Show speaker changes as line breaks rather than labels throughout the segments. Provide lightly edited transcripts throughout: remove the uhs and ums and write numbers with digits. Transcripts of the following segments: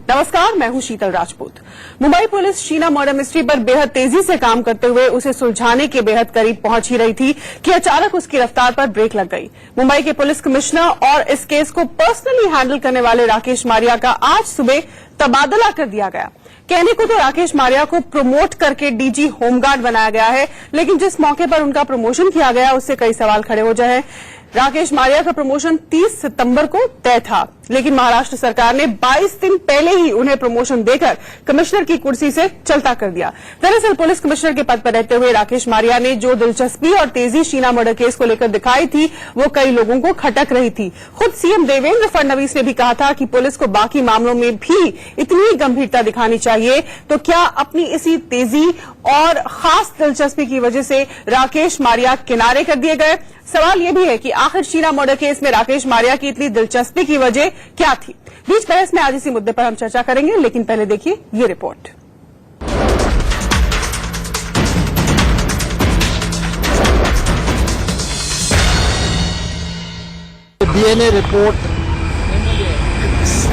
नमस्कार, मैं हूं Sheetal Rajput. Mumbai police Sheena murder mystery पर बेहद तेजी से काम करते हुए उसे सुलझाने के बेहद करीब पहुंच ही रही थी कि अचानक उसकी रफ्तार पर ब्रेक लग गई। मुंबई के पुलिस कमिश्नर और इस केस को पर्सनली हैंडल करने वाले राकेश मारिया का आज सुबह तबादला कर दिया गया। कहने को तो राकेश मारिया को प्रमोट करके डीजी होमगार्ड बनाया गया है, लेकिन जिस मौके पर उनका प्रमोशन किया गया उससे कई सवाल खड़े हो गए हैं। राकेश मारिया का प्रमोशन 30 सितंबर को तय था, लेकिन महाराष्ट्र सरकार ने 22 दिन पहले ही उन्हें प्रमोशन देकर कमिश्नर की कुर्सी से चलता कर दिया। दरअसल पुलिस कमिश्नर के पद पर रहते हुए राकेश मारिया ने जो दिलचस्पी और तेजी शीना मर्डर केस को लेकर दिखाई थी वो कई लोगों को खटक रही थी। खुद सीएम देवेंद्र फडणवीस ने भी कहा था कि पुलिस को बाकी मामलों में भी इतनी गंभीरता दिखानी चाहिए। तो क्या अपनी इसी तेजी और खास दिलचस्पी की वजह से राकेश मारिया किनारे कर दिए गए? सवाल यह भी है कि आखिर शीना मर्डर केस में राकेश मारिया की इतनी दिलचस्पी की वजह क्या थी? बीच बहस में आज इसी मुद्दे पर हम चर्चा करेंगे, लेकिन पहले देखिए ये report.
DNA report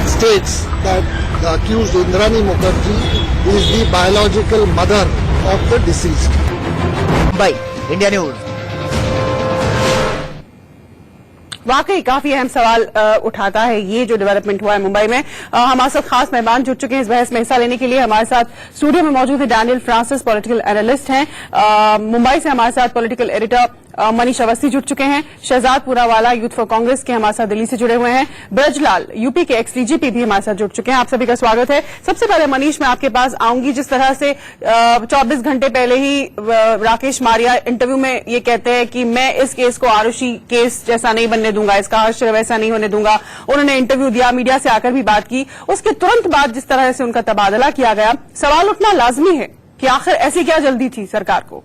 states that the accused Indrani Mukherjee is the biological mother of the deceased.
By India News.
वाकई काफी अहम सवाल उठाता है ये जो डेवलपमेंट हुआ है मुंबई में। हमारे साथ खास मेहमान जुट चुके हैं इस बहस में हिस्सा लेने के लिए। हमारे साथ स्टूडियो में मौजूद है डैनियल फ्रांसिस, पॉलिटिकल एनालिस्ट हैं। मुंबई से हमारे साथ पॉलिटिकल एडिटर मनीष अवस्थी जुट चुके हैं। शहजाद पूनावाला यूथ फॉर कांग्रेस के हमारे साथ दिल्ली से जुड़े हुए हैं। ब्रजलाल यूपी के एक्स डीजीपी भी हमारे साथ जुड़ चुके हैं। आप सभी का स्वागत है। सबसे पहले मनीष, मैं आपके पास आऊंगी। जिस तरह से 24 घंटे पहले ही राकेश मारिया इंटरव्यू में ये कहते हैं कि मैं इस केस को आरुषि केस जैसा नहीं बनने दूंगा, इसका हर्ष वैसा नहीं होने दूंगा। उन्होंने इंटरव्यू दिया, मीडिया से आकर भी बात की। उसके तुरंत बाद जिस तरह से उनका तबादला किया गया, सवाल उठना लाजमी है कि आखिर ऐसी क्या जल्दी थी सरकार को?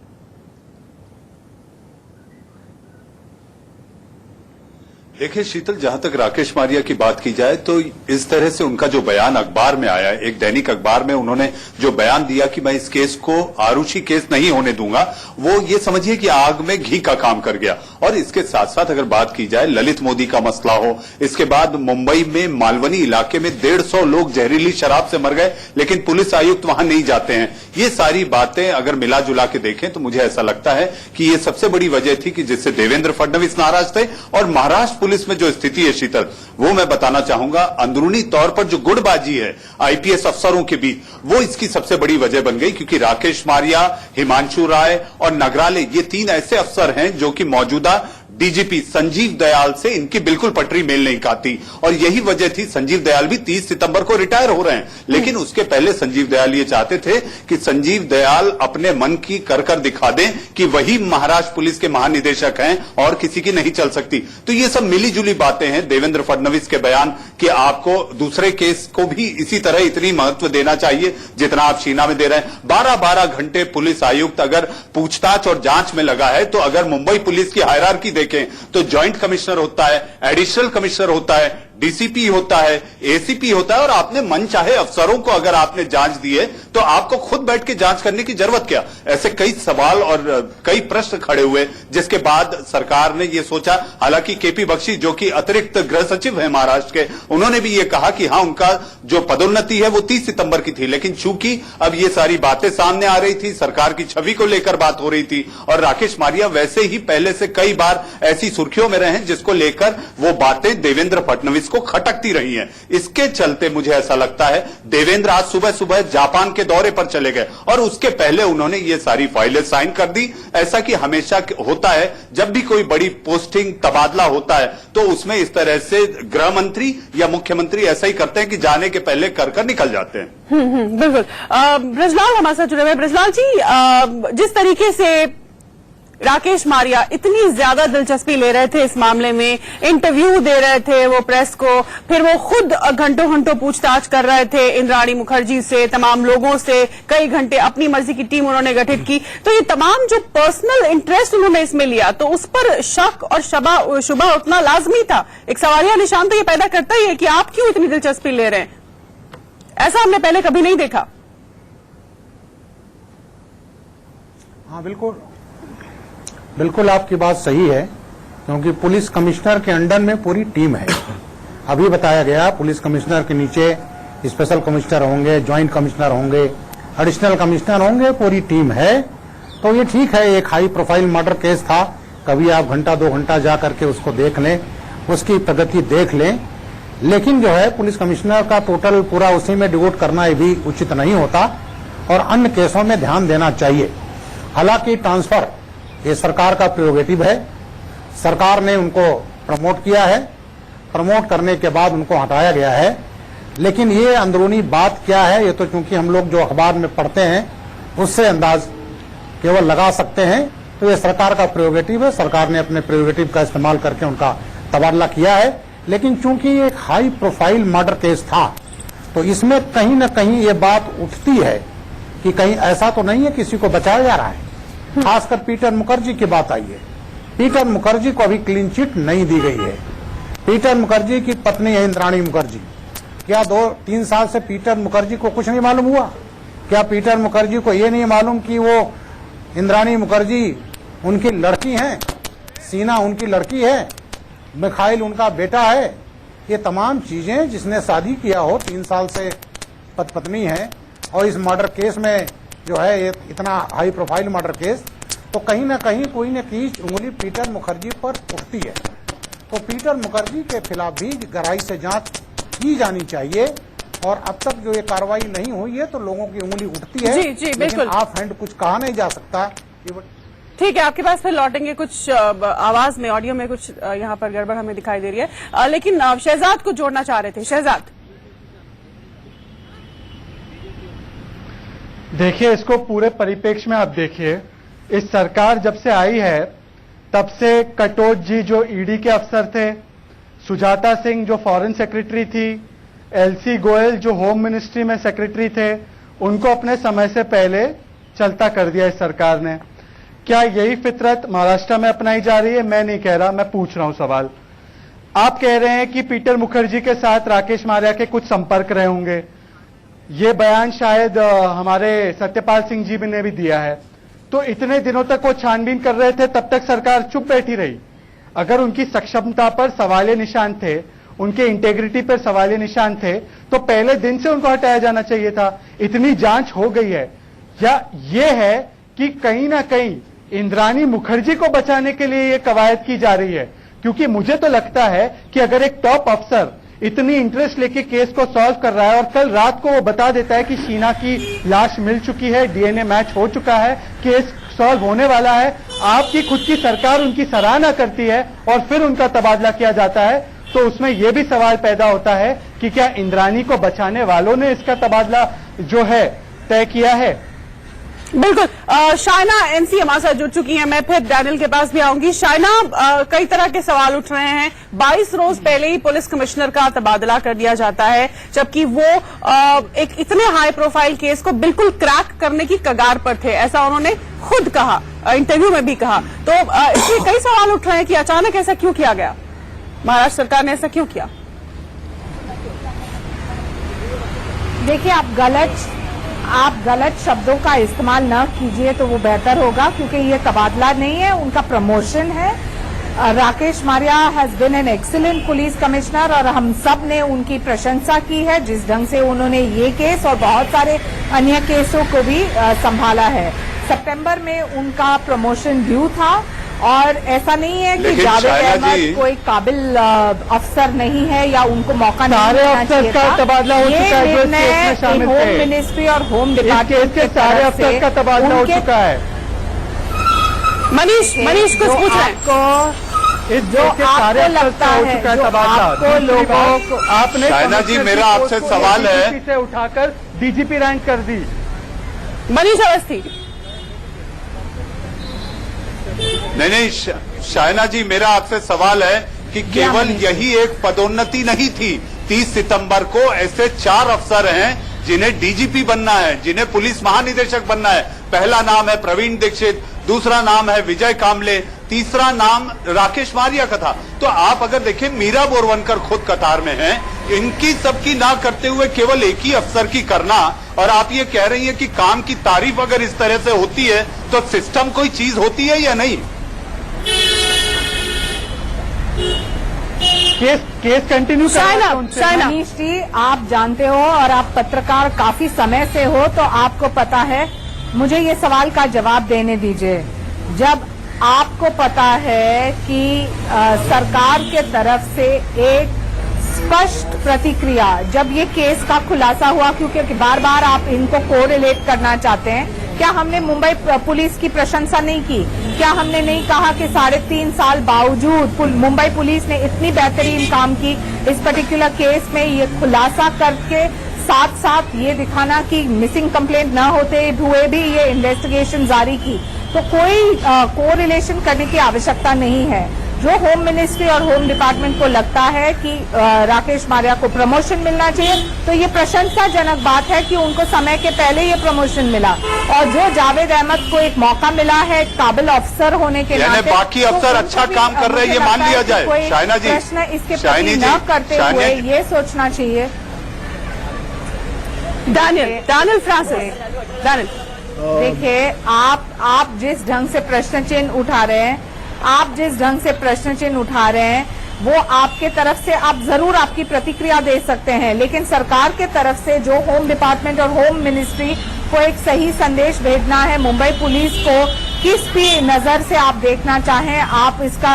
देखिए शीतल, जहां तक राकेश मारिया की बात की जाए तो इस तरह से उनका जो बयान अखबार में आया, एक दैनिक अखबार में उन्होंने जो बयान दिया कि मैं इस केस को आरुषि केस नहीं होने दूंगा, वो ये समझिए कि आग में घी का काम कर गया। और इसके साथ साथ अगर बात की जाए ललित मोदी का मसला हो, इसके बाद मुंबई में मालवनी इलाके में 150 लोग जहरीली शराब से मर गए, लेकिन पुलिस आयुक्त वहां नहीं जाते हैं। ये सारी बातें अगर मिला जुला के देखें तो मुझे ऐसा लगता है कि ये सबसे बड़ी वजह थी कि जिससे देवेंद्र फडणवीस नाराज थे। और महाराष्ट्र पुलिस में जो स्थिति है शीतल, वो मैं बताना चाहूंगा, अंदरूनी तौर पर जो गुटबाजी है आईपीएस अफसरों के बीच, वो इसकी सबसे बड़ी वजह बन गई। क्योंकि राकेश मारिया, हिमांशु राय और नगराले, ये 3 ऐसे अफसर हैं जो कि मौजूदा डीजीपी संजीव दयाल से इनकी बिल्कुल पटरी मेल नहीं खाती। और यही वजह थी, संजीव दयाल भी 30 सितंबर को रिटायर हो रहे हैं, लेकिन उसके पहले संजीव दयाल ये चाहते थे कि संजीव दयाल अपने मन की कर दिखा दें कि वही महाराष्ट्र पुलिस के महानिदेशक हैं और किसी की नहीं चल सकती। तो ये सब मिली जुली बातें हैं। देवेंद्र फडणवीस के बयान कि आपको दूसरे केस को भी इसी तरह इतनी महत्व देना चाहिए जितना आप शीना में दे रहे हैं। 12-12 घंटे पुलिस आयुक्त अगर पूछताछ और जांच में लगा है, तो अगर मुंबई पुलिस की हायरार्की देखें तो जॉइंट कमिश्नर होता है, एडिशनल कमिश्नर होता है, डीसीपी होता है, एसीपी होता है। और आपने मन चाहे अफसरों को अगर आपने जांच दी है तो आपको खुद बैठ के जांच करने की जरूरत क्या? ऐसे कई सवाल और कई प्रश्न खड़े हुए, जिसके बाद सरकार ने यह सोचा। हालांकि केपी बख्शी जो कि अतिरिक्त गृह सचिव है महाराष्ट्र के, उन्होंने भी यह कहा कि हां, उनका जो पदोन्नति है वो 30 सितंबर की थी। लेकिन चूंकि अब ये सारी बातें सामने आ रही थी, सरकार की छवि को लेकर बात हो रही थी, और राकेश मारिया वैसे ही पहले से कई बार ऐसी सुर्खियों में रहे हैं जिसको लेकर वो बातें देवेंद्र फडणवीस को खटकती रही हैं। इसके चलते मुझे ऐसा लगता है देवेंद्र आज सुबह सुबह जापान के दौरे पर चले गए और उसके पहले उन्होंने ये सारी फाइलें साइन कर दी। ऐसा कि हमेशा होता है जब भी कोई बड़ी पोस्टिंग तबादला होता है तो उसमें इस तरह से गृह मंत्री या मुख्यमंत्री ऐसा ही करते हैं कि जाने के पहले कर निकल जाते हैं।
बिल्कुल। ब्रजलाल हमारे साथ जुड़े हुए। ब्रजलाल जी, जिस तरीके से राकेश मारिया इतनी ज्यादा दिलचस्पी ले रहे थे इस मामले में, इंटरव्यू दे रहे थे वो प्रेस को, फिर वो खुद घंटों घंटों पूछताछ कर रहे थे इंद्राणी मुखर्जी से, तमाम लोगों से, कई घंटे अपनी मर्जी की टीम उन्होंने गठित की। तो ये तमाम जो पर्सनल इंटरेस्ट उन्होंने इसमें लिया, तो उस पर शक और शुबा उतना लाजमी था। एक सवालिया निशान तो ये पैदा करता ही है कि आप क्यों इतनी दिलचस्पी ले रहे हैं। ऐसा हमने पहले कभी नहीं देखा।
हाँ, बिल्कुल आपकी बात सही है, क्योंकि पुलिस कमिश्नर के अंडर में पूरी टीम है। अभी बताया गया पुलिस कमिश्नर के नीचे स्पेशल कमिश्नर होंगे, ज्वाइंट कमिश्नर होंगे, एडिशनल कमिश्नर होंगे, पूरी टीम है। तो ये ठीक है, एक हाई प्रोफाइल मर्डर केस था, कभी आप घंटा 2 घंटा जा करके उसको देख लें, उसकी प्रगति देख लें। लेकिन जो है पुलिस कमिश्नर का टोटल पूरा उसी में डिवोट करना ये भी उचित नहीं होता और अन्य केसों में ध्यान देना चाहिए। हालांकि ट्रांसफर ये सरकार का प्रेरोगेटिव है, सरकार ने उनको प्रमोट किया है, प्रमोट करने के बाद उनको हटाया गया है। लेकिन ये अंदरूनी बात क्या है, ये तो चूंकि हम लोग जो अखबार में पढ़ते हैं उससे अंदाज केवल लगा सकते हैं। तो ये सरकार का प्रेरोगेटिव है, सरकार ने अपने प्रेरोगेटिव का इस्तेमाल करके उनका तबादला किया है। लेकिन चूंकि एक हाई प्रोफाइल मर्डर केस था तो इसमें कहीं न कहीं ये बात उठती है कि कहीं ऐसा तो नहीं है किसी को बचाया जा रहा है। खासकर पीटर मुखर्जी की बात आई है। पीटर मुखर्जी को अभी क्लीन चिट नहीं दी गई है। पीटर मुखर्जी की पत्नी है इंद्राणी मुखर्जी। क्या 2-3 साल से पीटर मुखर्जी को कुछ नहीं मालूम हुआ? क्या पीटर मुखर्जी को ये नहीं मालूम कि वो इंद्राणी मुखर्जी उनकी लड़की हैं, सीना उनकी लड़की है, मिखाइल उनका बेटा है? ये तमाम चीजें, जिसने शादी किया हो 3 साल से पत्नी है और इस मर्डर केस में जो है ये इतना हाई प्रोफाइल मर्डर केस, तो कहीं ना कहीं कोई न कोई उंगली पीटर मुखर्जी पर उठती है। तो पीटर मुखर्जी के खिलाफ भी गहराई से जांच की जानी चाहिए और अब तक जो ये कार्रवाई नहीं हुई है तो लोगों की उंगली उठती है।
जी, बिल्कुल।
ऑफ हैंड कुछ कहा नहीं जा सकता।
ठीक है, आपके पास फिर लौटेंगे। कुछ आवाज में, ऑडियो में कुछ यहाँ पर गड़बड़ हमें दिखाई दे रही है, लेकिन शहजाद को जोड़ना चाह रहे थे। शहजाद,
देखिए, इसको पूरे परिप्रेक्ष्य में आप देखिए। इस सरकार जब से आई है तब से कटोच जी जो ईडी के अफसर थे, सुजाता सिंह जो फॉरेन सेक्रेटरी थी, एलसी गोयल जो होम मिनिस्ट्री में सेक्रेटरी थे, उनको अपने समय से पहले चलता कर दिया इस सरकार ने। क्या यही फितरत महाराष्ट्र में अपनाई जा रही है? मैं नहीं कह रहा, मैं पूछ रहा हूं सवाल। आप कह रहे हैं कि पीटर मुखर्जी के साथ राकेश मारिया के कुछ संपर्क रहे होंगे। ये बयान शायद हमारे सत्यपाल सिंह जी ने भी दिया है। तो इतने दिनों तक वो छानबीन कर रहे थे, तब तक सरकार चुप बैठी रही। अगर उनकी सक्षमता पर सवालिया निशान थे, उनके इंटेग्रिटी पर सवालिया निशान थे, तो पहले दिन से उनको हटाया जाना चाहिए था। इतनी जांच हो गई है। या ये है कि कहीं ना कहीं इंद्राणी मुखर्जी को बचाने के लिए ये कवायद की जा रही है? क्योंकि मुझे तो लगता है कि अगर एक टॉप अफसर इतनी इंटरेस्ट लेके केस को सॉल्व कर रहा है और कल रात को वो बता देता है कि शीना की लाश मिल चुकी है, डीएनए मैच हो चुका है, केस सॉल्व होने वाला है, आपकी खुद की सरकार उनकी सराहना करती है और फिर उनका तबादला किया जाता है, तो उसमें यह भी सवाल पैदा होता है कि क्या इंद्राणी को बचाने वालों ने इसका तबादला जो है तय किया है?
बिल्कुल। शाइना एनसी हमारे साथ जुड़ चुकी हैं। मैं फिर डैनियल के पास भी आऊंगी। शाइना, कई तरह के सवाल उठ रहे हैं। 22 रोज पहले ही पुलिस कमिश्नर का तबादला कर दिया जाता है, जबकि वो एक इतने हाई प्रोफाइल केस को बिल्कुल क्रैक करने की कगार पर थे, ऐसा उन्होंने खुद कहा, इंटरव्यू में भी कहा। तो इसलिए कई सवाल उठ रहे हैं कि अचानक ऐसा क्यों किया गया, महाराष्ट्र सरकार ने ऐसा क्यों किया?
देखिए, आप गलत शब्दों का इस्तेमाल न कीजिए तो वो बेहतर होगा, क्योंकि ये तबादला नहीं है, उनका प्रमोशन है। Rakesh Maria has been an excellent police commissioner और हम सब ने उनकी प्रशंसा की है जिस ढंग से उन्होंने ये केस और बहुत सारे अन्य केसों को भी संभाला है। सितंबर में उनका प्रमोशन ड्यू था और ऐसा नहीं है कि जावेद अहमद कोई काबिल अफसर नहीं है या उनको मौका नहीं मिलना चाहिए था।
तबादला हो चुका है, जो इसमें शामिल थे।
होम मिनिस्ट्री और होम डिपार्टमेंट के
सारे अफसर का तबादला हो चुका है।
मनीष कुछ पूछ रहे हैं?
जो आपको लगता है, जो आपको लोगों को, आपने
शाइना जी, मेरा आपसे सवाल है,
से उठाकर डीजीपी रैंक कर दी।
मनीष अवस्थी।
नहीं, शाइना जी, मेरा आपसे सवाल है कि केवल यही एक पदोन्नति नहीं थी। 30 सितंबर को ऐसे 4 अफसर हैं जिन्हें डीजीपी बनना है, जिन्हें पुलिस महानिदेशक बनना है। पहला नाम है प्रवीण दीक्षित, दूसरा नाम है विजय कामले, तीसरा नाम राकेश मारिया का था। तो आप अगर देखें, मीरा बोरवनकर खुद कतार में हैं, इनकी सबकी ना करते हुए केवल एक ही अफसर की करना, और आप ये कह रही हैं कि काम की तारीफ अगर इस तरह से होती है तो सिस्टम कोई चीज होती है या नहीं?
Case case continue
Shaina,
Manish ji, आप जानते हो और आप पत्रकार काफी समय से हो, तो आपको पता है। मुझे ये सवाल का जवाब देने दीजिए। जब आपको पता है कि सरकार के तरफ से एक स्पष्ट प्रतिक्रिया, जब ये केस का खुलासा हुआ, क्योंकि बार बार आप इनको कोरिलेट करना चाहते हैं, क्या हमने मुंबई पुलिस की प्रशंसा नहीं की? क्या हमने नहीं कहा कि 3.5 साल बावजूद मुंबई पुलिस ने इतनी बेहतरीन काम की इस पर्टिकुलर केस में, ये खुलासा करके साथ साथ ये दिखाना कि मिसिंग कंप्लेंट न होते हुए भी ये इन्वेस्टिगेशन जारी की? तो कोई कोरिलेशन करने की आवश्यकता नहीं है। जो होम मिनिस्ट्री और होम डिपार्टमेंट को लगता है कि राकेश मारिया को प्रमोशन मिलना चाहिए, तो ये प्रशंसाजनक बात है कि उनको समय के पहले ये प्रमोशन मिला। और जो जावेद अहमद को एक मौका मिला है काबिल अफसर होने के नाते,
बाकी अफसर अच्छा काम कर रहे हैं, ये मान लिया जाए। शाइना जी,
प्रश्न इसके प्रति न करते हुए ये सोचना चाहिए।
डैनियल फ्रांसिस, डैनियल,
देखिए, आप जिस ढंग से प्रश्न चिन्ह उठा रहे हैं, वो आपके तरफ से आप जरूर आपकी प्रतिक्रिया दे सकते हैं, लेकिन सरकार के तरफ से जो होम डिपार्टमेंट और होम मिनिस्ट्री को एक सही संदेश भेजना है मुंबई पुलिस को, किस भी नजर से आप देखना चाहें, आप इसका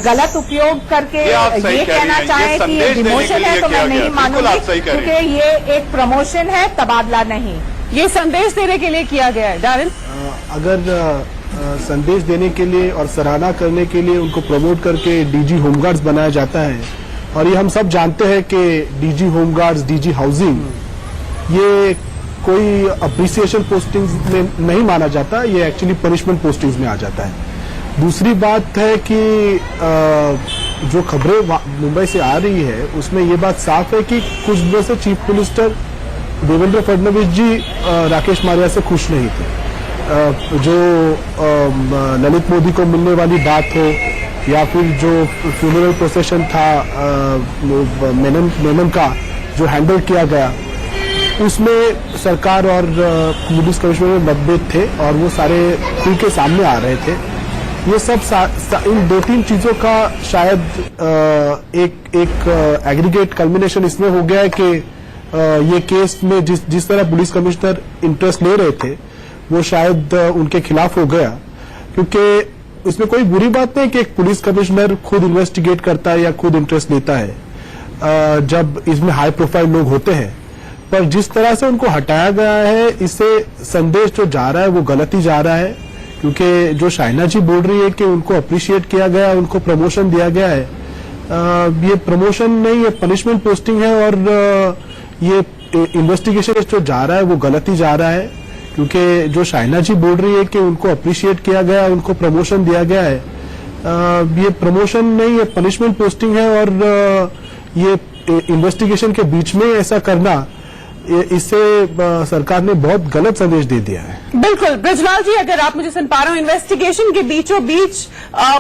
गलत उपयोग करके ये कहना चाहें कि ये डिमोशन है, तो मैं नहीं मानूंगी, क्योंकि ये एक प्रमोशन है, तबादला नहीं।
ये संदेश देने के लिए किया गया है। डैनियल,
अगर संदेश देने के लिए और सराहना करने के लिए उनको प्रमोट करके डीजी होमगार्ड्स बनाया जाता है, और ये हम सब जानते हैं कि डीजी होमगार्ड्स, डीजी हाउसिंग, ये कोई अप्रिसिएशन पोस्टिंग्स में नहीं माना जाता, ये एक्चुअली पनिशमेंट पोस्टिंग्स में आ जाता है। दूसरी बात है कि जो खबरें मुंबई से आ रही है उसमें ये बात साफ है कि कुछ दिनों से चीफ मिनिस्टर देवेंद्र फडणवीस जी राकेश मारिया से खुश नहीं थे। जो ललित मोदी को मिलने वाली बात हो, या फिर जो फ्यूनरल प्रोसेशन था मेनन का जो हैंडल किया गया, उसमें सरकार और पुलिस कमिश्नर में मतभेद थे और वो सारे खुल के सामने आ रहे थे। ये सब इन 2-3 चीजों का शायद एक एग्रीगेट कल्मिनेशन इसमें हो गया है कि ये केस में जिस तरह पुलिस कमिश्नर इंटरेस्ट ले रहे थे वो शायद उनके खिलाफ हो गया, क्योंकि इसमें कोई बुरी बात नहीं कि एक पुलिस कमिश्नर खुद इन्वेस्टिगेट करता है या खुद इंटरेस्ट लेता है जब इसमें हाई प्रोफाइल लोग होते हैं, पर जिस तरह से उनको हटाया गया है, इससे संदेश जो जा रहा है वो गलत ही जा रहा है। क्योंकि जो शाइना जी बोल रही है कि उनको अप्रिशिएट किया गया, उनको प्रमोशन दिया गया है, ये प्रमोशन नहीं, ये पनिशमेंट पोस्टिंग है, और ये इन्वेस्टिगेशन जो जा रहा है वो गलत ही जा रहा है। क्योंकि जो शाइना जी बोल रही है कि उनको अप्रिशिएट किया गया, उनको प्रमोशन दिया गया है, ये प्रमोशन नहीं, ये पनिशमेंट पोस्टिंग है, और ये इन्वेस्टिगेशन के बीच में ऐसा करना, इससे सरकार ने बहुत गलत संदेश दे दिया है।
बिल्कुल ब्रजलाल जी, अगर आप मुझे सुन पा रहे हो, इन्वेस्टिगेशन के बीचों बीच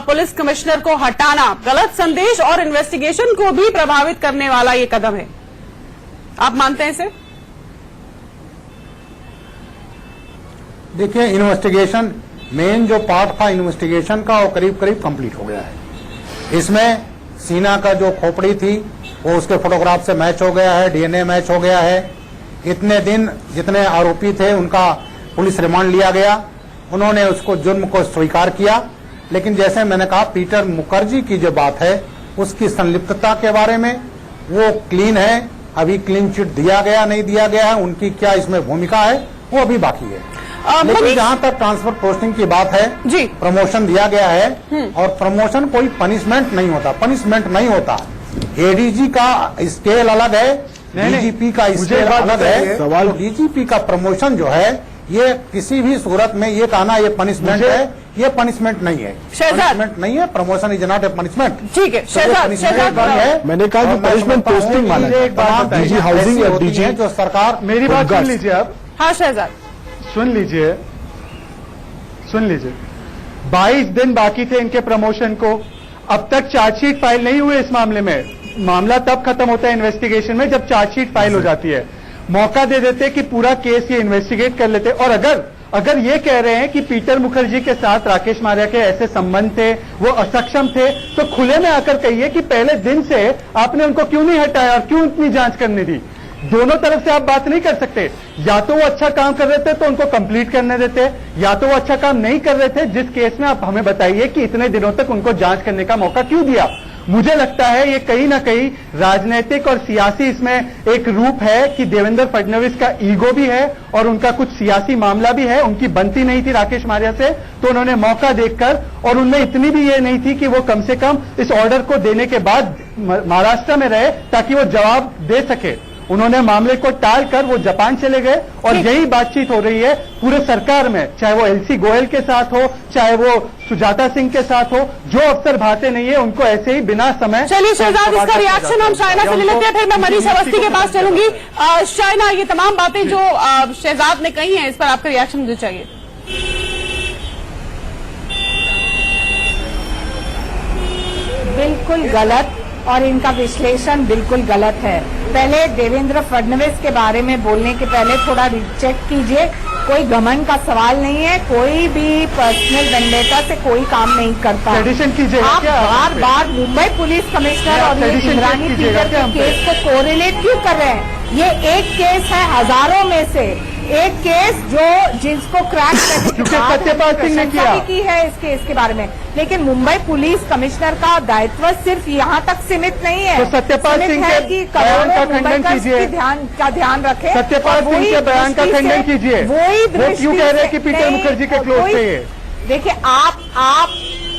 पुलिस कमिश्नर को हटाना गलत संदेश और इन्वेस्टिगेशन को भी प्रभावित करने वाला ये कदम है, आप मानते हैं इसे?
देखिए, इन्वेस्टिगेशन मेन जो पार्ट था इन्वेस्टिगेशन का वो करीब करीब कंप्लीट हो गया है। इसमें सीना का जो खोपड़ी थी वो उसके फोटोग्राफ से मैच हो गया है, डीएनए मैच हो गया है। इतने दिन जितने आरोपी थे उनका पुलिस रिमांड लिया गया, उन्होंने उसको जुर्म को स्वीकार किया। लेकिन जैसे मैंने कहा, पीटर मुखर्जी की जो बात है उसकी संलिप्तता के बारे में वो क्लीन है, अभी क्लीन चिट दिया गया नहीं दिया गया है, उनकी क्या इसमें भूमिका है वो अभी बाकी है। लेकिन जहां तक ट्रांसफर पोस्टिंग की बात है
जी,
प्रमोशन दिया गया है, और प्रमोशन कोई पनिशमेंट नहीं होता। एडीजी का स्केल अलग है, डीजीपी का स्केल अलग है। सवाल डीजीपी का प्रमोशन जो है, ये किसी भी सूरत में ये कहना ये पनिशमेंट है, ये पनिशमेंट नहीं है। पनिशमेंट नहीं है, promotion is not a punishment.
ठीक है शहजाद,
मैंने कहा कि पनिशमेंट पोस्टिंग माना है, डीजी हाउसिंग और डीजी
जो सरकार।
मेरी बात सुन लीजिए अब।
हाँ शहजाद,
सुन लीजिए 22 दिन बाकी थे इनके प्रमोशन को, अब तक चार्जशीट फाइल नहीं हुई इस मामले में। मामला तब खत्म होता है इन्वेस्टिगेशन में जब चार्जशीट फाइल हो जाती है। मौका दे देते कि पूरा केस ये इन्वेस्टिगेट कर लेते, और अगर ये कह रहे हैं कि पीटर मुखर्जी के साथ राकेश मारिया के ऐसे संबंध थे, वो असक्षम थे, तो खुले में आकर कहिए कि पहले दिन से आपने उनको क्यों नहीं हटाया और क्यों इतनी जांच करने दी। दोनों तरफ से आप बात नहीं कर सकते। या तो वो अच्छा काम कर रहे थे तो उनको कंप्लीट करने देते, या तो वो अच्छा काम नहीं कर रहे थे, जिस केस में आप हमें बताइए कि इतने दिनों तक उनको जांच करने का मौका क्यों दिया। मुझे लगता है ये कहीं ना कहीं राजनीतिक और सियासी इसमें एक रूप है कि देवेंद्र फडणवीस का ईगो भी है और उनका कुछ सियासी मामला भी है। उनकी बनती नहीं थी राकेश मारिया से, तो उन्होंने मौका देखकर, और उनमें इतनी भी ये नहीं थी कि वो कम से कम इस ऑर्डर को देने के बाद महाराष्ट्र में रहे ताकि वो जवाब दे सके। उन्होंने मामले को टालकर वो जापान चले गए और यही बातचीत हो रही है पूरे सरकार में, चाहे वो एलसी गोयल के साथ हो, चाहे वो सुजाता सिंह के साथ हो। जो अफसर भाते नहीं है उनको ऐसे ही बिना समय।
चलिए शहजाद, इसका रिएक्शन हम शाइना से ले लेते हैं, फिर मैं मनीष अवस्थी के पास चलूंगी। शाइना, ये तमाम बातें जो शहजाद ने कही हैं, इस पर आपका रिएक्शन मुझे चाहिए।
बिल्कुल गलत, और इनका विश्लेषण बिल्कुल गलत है। पहले देवेंद्र फडणवीस के बारे में बोलने के पहले थोड़ा रिचेक कीजिए। कोई घमंड का सवाल नहीं है, कोई भी पर्सनल वेंडेटा से कोई काम नहीं करता। आप बार बार मुंबई पुलिस कमिश्नर और ये इंद्राणी पीटर के केस को कोरिलेट क्यों कर रहे हैं? ये एक केस है हजारों में से, एक केस जो जिसको क्रैक करने के बाद
सत्यपाल सिंह ने किया
की है इस केस के बारे में। लेकिन मुंबई पुलिस कमिश्नर का दायित्व सिर्फ यहाँ तक सीमित नहीं है।
तो सत्यपाल सिंह के बयान का खंडन कीजिए,
ध्यान रखें।
सत्यपाल सिंह के बयान का खंडन कीजिए।
वही
वो क्यों कह रहे हैं कि पीटर मुखर्जी के क्लोज थे ये?
देखिए,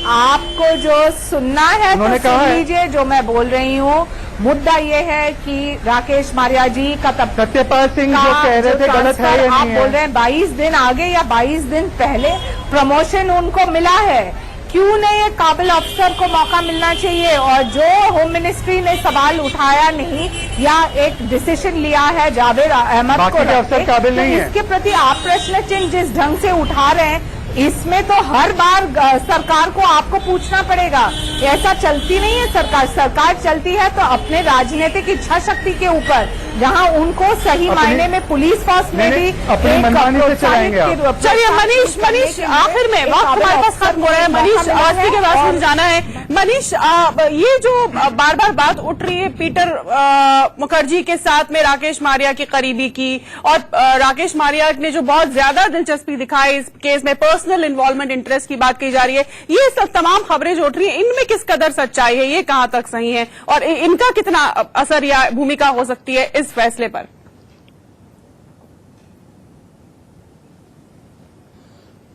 आपको जो सुनना है तो सुन लीजिए जो मैं बोल रही हूँ। मुद्दा ये है कि राकेश मारिया जी का तब
सत्यपाल सिंह जो कह रहे थे गलत है या
आप
नहीं
बोल रहे हैं 22 दिन आगे या 22 दिन पहले प्रमोशन उनको मिला है, क्यों नहीं एक काबिल अफसर को मौका मिलना चाहिए? और जो होम मिनिस्ट्री ने सवाल उठाया नहीं या एक डिसीजन लिया है जावेद अहमद को,
अफसर काबिल नहीं है।
इसके प्रति आप प्रश्न चिन्ह जिस ढंग से उठा रहे हैं, इसमें तो हर बार सरकार को आपको पूछना पड़ेगा। ऐसा चलती नहीं है सरकार। सरकार चलती है तो अपने राजनीतिक इच्छा शक्ति के ऊपर, जहां उनको सही मायने में पुलिस फोर्स में भी
अपनी मनमानी से चलाएंगे आप।
चलिए मनीष, आखिर में वक्त हमारे पास खत्म हो रहा है। मनीष अवस्थी के पास मुझे जाना है। मनीष, ये जो बार बार बात उठ रही है पीटर मुखर्जी के साथ में राकेश मारिया की करीबी की, और राकेश मारिया ने जो बहुत ज्यादा दिलचस्पी दिखाई इस केस में, पर्सनल इन्वॉल्वमेंट, इंटरेस्ट की बात की जा रही है, ये सब तमाम खबरें जो उठ रही है, इनमें किस कदर सच्चाई है, ये कहां तक सही है, और इनका कितना असर या भूमिका हो सकती है इस फैसले पर?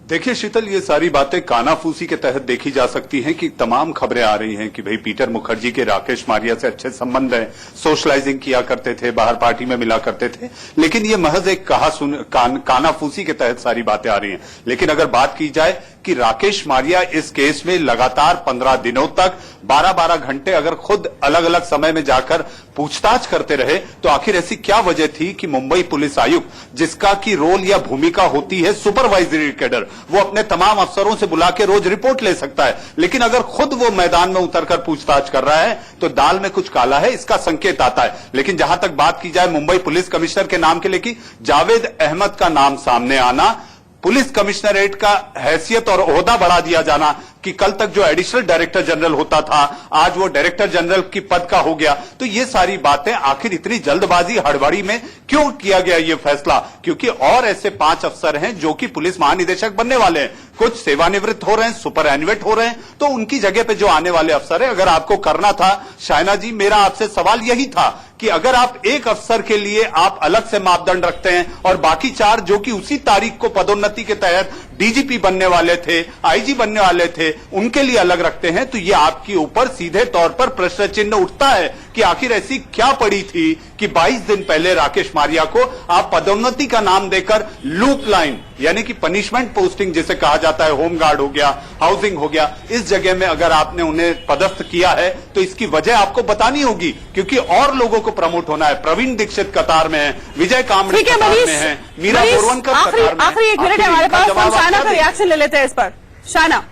देखिए शीतल, ये सारी बातें कानाफूसी के तहत देखी जा सकती हैं कि तमाम खबरें आ रही हैं कि भाई पीटर मुखर्जी के राकेश मारिया से अच्छे संबंध हैं, सोशलाइजिंग किया करते थे, बाहर पार्टी में मिला करते थे, लेकिन ये महज एक कानाफूसी के तहत सारी बातें आ रही हैं। लेकिन अगर बात की जाए कि राकेश मारिया इस केस में लगातार 15 दिनों तक 12-12 घंटे अगर खुद अलग अलग समय में जाकर पूछताछ करते रहे, तो आखिर ऐसी क्या वजह थी कि मुंबई पुलिस आयुक्त, जिसका की रोल या भूमिका होती है सुपरवाइजरी कैडर, वो अपने तमाम अफसरों से बुला के रोज रिपोर्ट ले सकता है, लेकिन अगर खुद वो मैदान में उतरकर पूछताछ कर रहा है तो दाल में कुछ काला है, इसका संकेत आता है। लेकिन जहां तक बात की जाए मुंबई पुलिस कमिश्नर के नाम के लिए, जावेद अहमद का नाम सामने आना, पुलिस कमिश्नरेट का हैसियत और ओहदा बढ़ा दिया जाना कि कल तक जो एडिशनल डायरेक्टर जनरल होता था आज वो डायरेक्टर जनरल की पद का हो गया, तो ये सारी बातें आखिर इतनी जल्दबाजी हड़बड़ी में क्यों किया गया ये फैसला? क्योंकि और ऐसे 5 अफसर हैं जो कि पुलिस महानिदेशक बनने वाले हैं, कुछ सेवानिवृत्त हो रहे हैं, सुपर एनुएट हो रहे हैं, तो उनकी जगह पे जो आने वाले अफसर है, अगर आपको करना था शाइना जी, मेरा आपसे सवाल यही था कि अगर आप एक अफसर के लिए आप अलग से मापदंड रखते हैं और बाकी 4 जो कि उसी तारीख को पदोन्नति के तहत डीजीपी बनने वाले थे, आईजी बनने वाले थे, उनके लिए अलग रखते हैं, तो ये आपके ऊपर सीधे तौर पर प्रश्न चिन्ह उठता है कि आखिर ऐसी क्या पड़ी थी कि 22 दिन पहले राकेश मारिया को आप पदोन्नति का नाम देकर लूप लाइन, यानी कि पनिशमेंट पोस्टिंग जिसे कहा जाता है, होमगार्ड हो गया, हाउसिंग हो गया, इस जगह में अगर आपने उन्हें पदस्थ किया है तो इसकी वजह आपको बतानी होगी, क्योंकि और लोगों को प्रमोट होना है। प्रवीण दीक्षित कतार में है, विजय कामड़े कतार में है, मीरा बोरवनकर कतार में है।
आखिरी 1 मिनट है हमारे पास, हम शाइना का रिएक्शन ले लेते हैं इस पर। शाइना,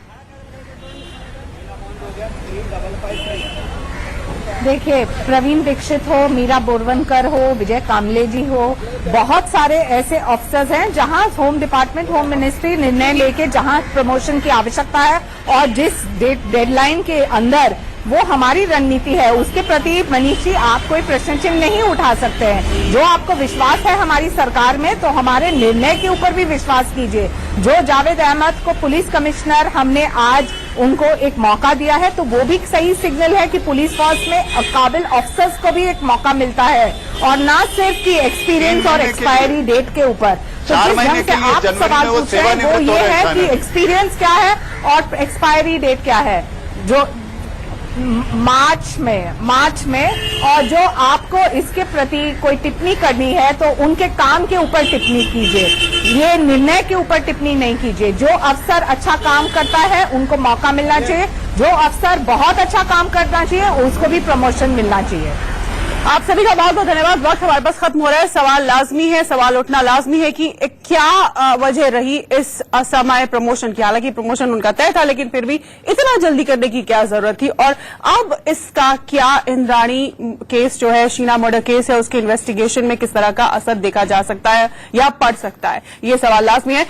देखिए, प्रवीण दीक्षित हो, मीरा बोरवनकर हो, विजय कामले जी हो, बहुत सारे ऐसे ऑफिसर्स हैं जहां होम डिपार्टमेंट, होम मिनिस्ट्री निर्णय लेके जहां प्रमोशन की आवश्यकता है और जिस डेडलाइन के अंदर वो हमारी रणनीति है उसके प्रति मनीष जी आप कोई प्रश्न चिन्ह नहीं उठा सकते हैं। जो आपको विश्वास है हमारी सरकार में तो हमारे निर्णय के ऊपर भी विश्वास कीजिए। जो जावेद अहमद को पुलिस कमिश्नर हमने आज उनको एक मौका दिया है तो वो भी सही सिग्नल है कि पुलिस फोर्स में काबिल ऑफिसर्स को भी एक मौका मिलता है और ना सिर्फ की एक्सपीरियंस और एक्सपायरी डेट के ऊपर। तो जिस ढंग से आप सवाल पूछ रहे हैं वो ये है कि एक्सपीरियंस क्या है और एक्सपायरी डेट क्या है। जो मार्च में और जो आपको इसके प्रति कोई टिप्पणी करनी है तो उनके काम के ऊपर टिप्पणी कीजिए, ये निर्णय के ऊपर टिप्पणी नहीं कीजिए। जो अफसर अच्छा काम करता है उनको मौका मिलना चाहिए, जो अफसर बहुत अच्छा काम करना चाहिए उसको भी प्रमोशन मिलना चाहिए।
आप सभी का बहुत बहुत धन्यवाद। वक्त हमारे पास खत्म हो रहा है। सवाल लाजमी है, सवाल उठना लाजमी है कि क्या वजह रही इस असमय प्रमोशन की। हालांकि प्रमोशन उनका तय था लेकिन फिर भी इतना जल्दी करने की क्या जरूरत थी और अब इसका क्या इंद्राणी केस जो है, शीना मर्डर केस है, उसके इन्वेस्टिगेशन में किस तरह का असर देखा जा सकता है या पड़ सकता है, ये सवाल लाजमी है।